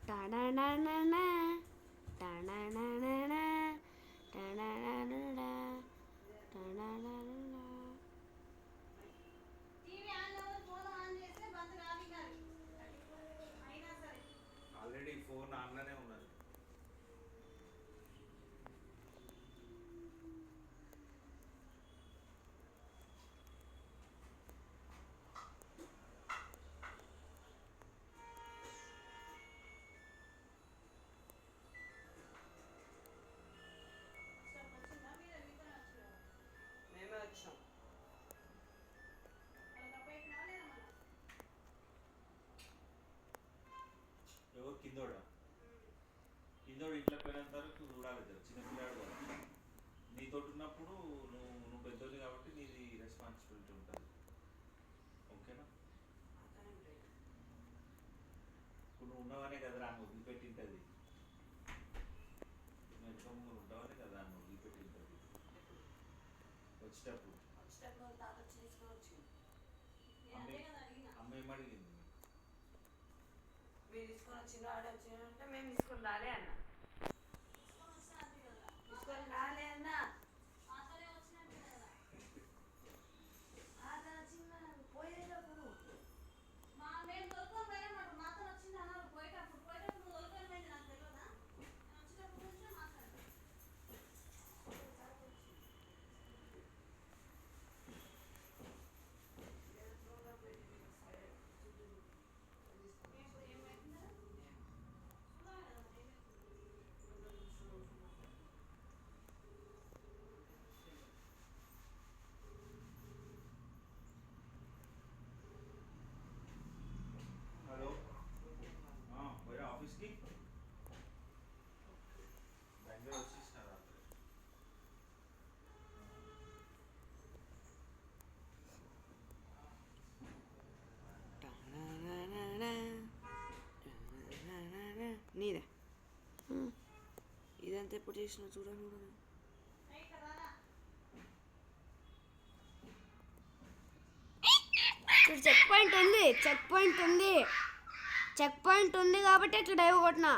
టడడడడడ, టడడడడడ, టడడడడడ, టడడడడడ. Already phone ఆన్లోనే ఉన్నది. మేమే వచ్చాం. ఎవరు కిందోడా ఇంట్లో పోయినంత వరకు చూడాలి కదా, చిన్నపిల్లాడు కదా. నీతో ఉన్నప్పుడు నువ్వు పెద్దోళ్ళు కాబట్టి నీది రెస్పాన్సిబిలిటీ ఉంటుంది. ఓకేనా? ఇప్పుడు నువ్వు ఉన్నవనే కదా రాను వదిలిపెట్టింటుంది. నువ్వు ఎంత ముందు ఉంటావనే కదా రాను వదిలిపెట్టింటుంది. వచ్చేటప్పుడు అమ్మ ఏమడిగింది? మీరు తీసుకొని వచ్చిన ఆడే వచ్చిందంటే మేము తీసుకొని రాలే అన్న. తీసుకొని రాలే అన్న. పోయేటప్పుడు హలో, పోయా ఆఫీస్కి? బెంగళూరు వచ్చేసిన రాత్రి. నీదే ఇదంతా ఎప్పుడు చేసినా చూడండి. చెక్ పాయింట్ ఉంది, చెక్ పాయింట్ ఉంది, చెక్ పాయింట్ ఉంది కాబట్టి ఇట్లా డైవ్ కొట్టినా.